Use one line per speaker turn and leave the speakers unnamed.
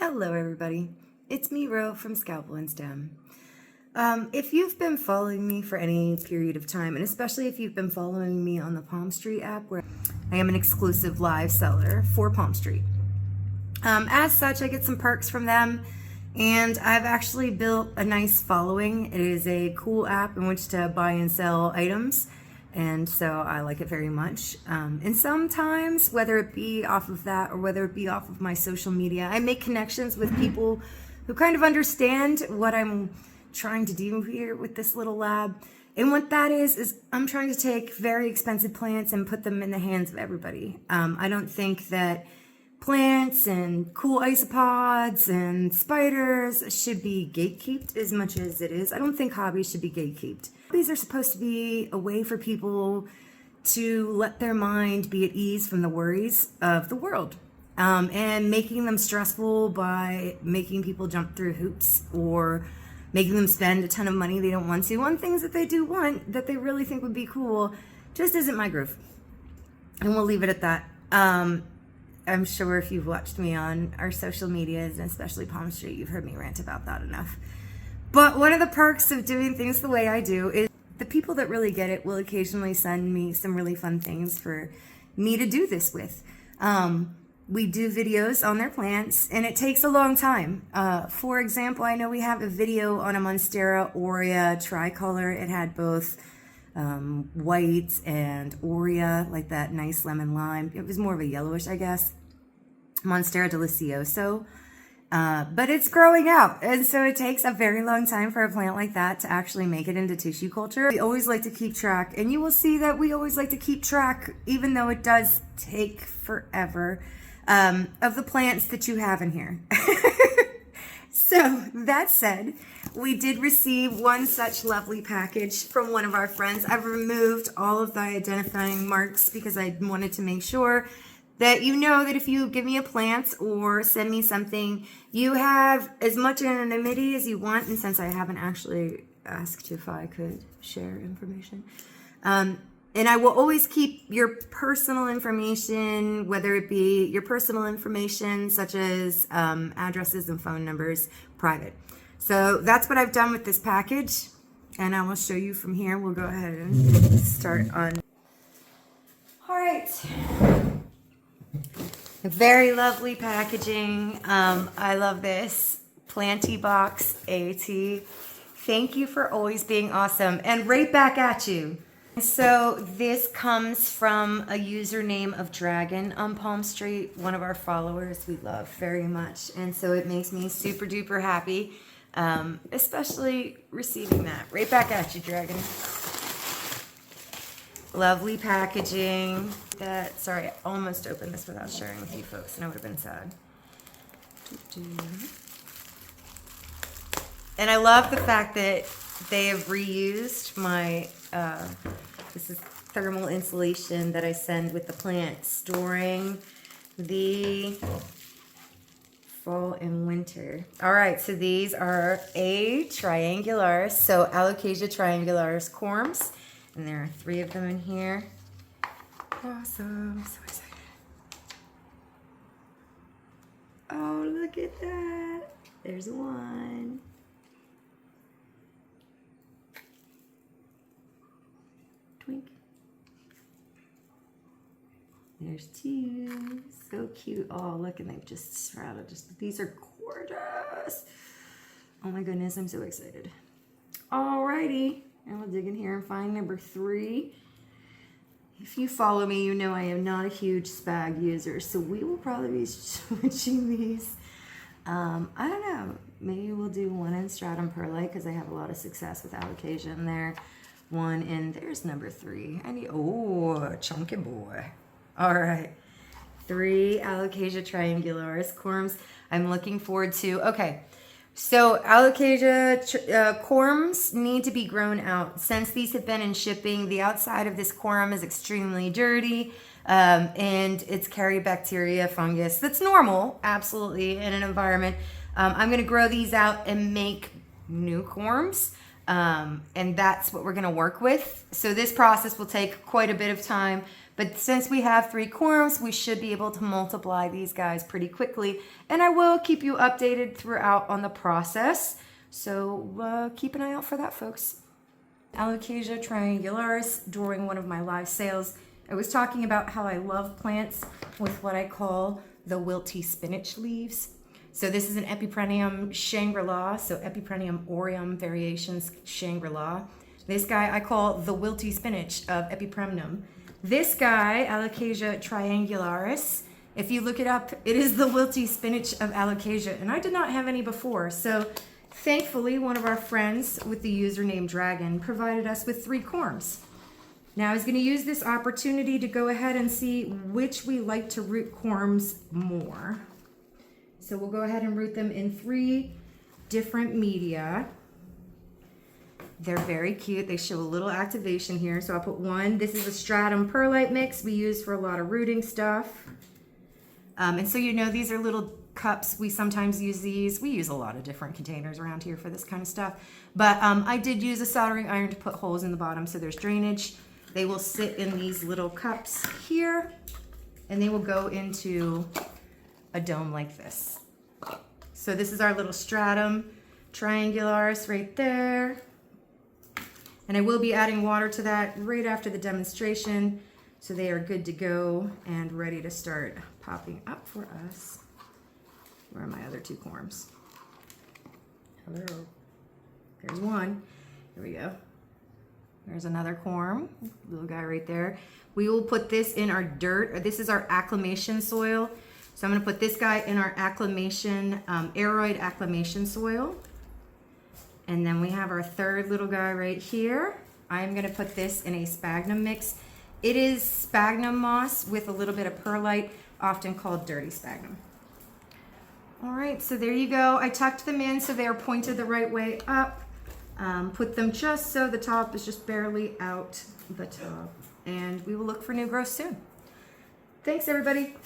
Hello everybody, it's me Ro from Scalpel and Stem. If you've been following me for any period of time, and especially if you've been following me on the Palmstreet app, where I am an exclusive live seller for Palmstreet. As such, I get some perks from them, and I've actually built a nice following. It is a cool app in which to buy and sell items, and so I like it very much. And sometimes, whether it be off of that or whether it be off of my social media, I make connections with people who kind of understand what I'm trying to do here with this little lab. And what that is I'm trying to take very expensive plants and put them in the hands of everybody. I don't think that plants and cool isopods and spiders should be gatekept as much as it is. I don't think hobbies should be gatekept. Hobbies are supposed to be a way for people to let their mind be at ease from the worries of the world. And making them stressful by making people jump through hoops or making them spend a ton of money they don't want to on things that they do want, that they really think would be cool, just isn't my groove. And we'll leave it at that. I'm sure if you've watched me on our social medias, and especially Palmstreet, you've heard me rant about that enough. But one of the perks of doing things the way I do is the people that really get it will occasionally send me some really fun things for me to do this with. We do videos on their plants, and it takes a long time. For example, I know we have a video on a Monstera aurea tricolor. It had both white and aurea, like that nice lemon lime. It was more of a yellowish, I guess. Monstera delicioso. But it's growing out, and so it takes a very long time for a plant like that to actually make it into tissue culture. We always like to keep track, and you will see that we always like to keep track, even though it does take forever, of the plants that you have in here. So that said, we did receive one such lovely package from one of our friends. I've removed all of the identifying marks because I wanted to make sure that you know that if you give me a plant or send me something, you have as much anonymity as you want. And since I haven't actually asked if I could share information, and I will always keep your personal information, whether it be your personal information, such as addresses and phone numbers, private. So that's what I've done with this package, and I will show you from here. We'll go ahead and start on. All right. Very lovely packaging. I love this. Planty Box AT. Thank you for always being awesome. And right back at you. So this comes from a username of Dragon on Palmstreet, one of our followers we love very much. And so it makes me super duper happy, especially receiving that. Right back at you, Dragon. Lovely packaging. Sorry, I almost opened this without sharing with you folks, and I would have been sad. And I love the fact that they have reused my, this is thermal insulation that I send with the plant, storing the fall and winter. All right, so these are a triangularus, so Alocasia triangularis corms, and there are 3 of them in here. Awesome, so excited. Oh, look at that. There's one. Twink. There's 2. So cute. Oh, look, and they've just sprouted. These are gorgeous. Oh my goodness, I'm so excited. Alrighty, and we'll dig in here and find number 3. If you follow me, you know I am not a huge spag user, so we will probably be switching these. I don't know. Maybe we'll do one in stratum perlite because I have a lot of success with alocasia in there. One, and there's number 3. I need, oh, chunky boy. All right. 3 Alocasia triangularis corms. I'm looking forward to, okay. So Alocasia corms need to be grown out. Since these have been in shipping, the outside of this corm is extremely dirty, and it's carried bacteria, fungus. That's normal, absolutely, in an environment. I'm going to grow these out and make new corms. And that's what we're going to work with. So this process will take quite a bit of time, But since we have 3 corms, we should be able to multiply these guys pretty quickly. And I will keep you updated throughout on the process. So keep an eye out for that, folks. Alocasia triangularis, during one of my live sales, I was talking about how I love plants with what I call the wilty spinach leaves. So this is an Epipremnum Shangri-La, so Epipremnum aureum variations Shangri-La. This guy I call the wilty spinach of Epipremnum. This guy, Alocasia triangularis, if you look it up, it is the wilty spinach of Alocasia, and I did not have any before. So thankfully, one of our friends with the username Dragon provided us with 3 corms. Now I was going to use this opportunity to go ahead and see which we like to root corms more. So we'll go ahead and root them in 3 different media. They're very cute. They show a little activation here. So I'll put 1. This is a stratum perlite mix we use for a lot of rooting stuff. And so you know these are little cups. We sometimes use these. We use a lot of different containers around here for this kind of stuff. But I did use a soldering iron to put holes in the bottom so there's drainage. They will sit in these little cups here, and they will go into a dome like this. So this is our little stratum triangularis right there. And I will be adding water to that right after the demonstration, so they are good to go and ready to start popping up for us. Where are my other 2 corms? Hello. There's 1. Here we go. There's another corm, little guy right there. We will put this in our dirt, or this is our acclimation soil. So I'm going to put this guy in our acclimation, aeroid acclimation soil. And then we have our 3rd little guy right here. I'm going to put this in a sphagnum mix. It is sphagnum moss with a little bit of perlite, often called dirty sphagnum. All right, so there you go. I tucked them in so they're pointed the right way up. Put them just so the top is just barely out the top. And we will look for new growth soon. Thanks, everybody.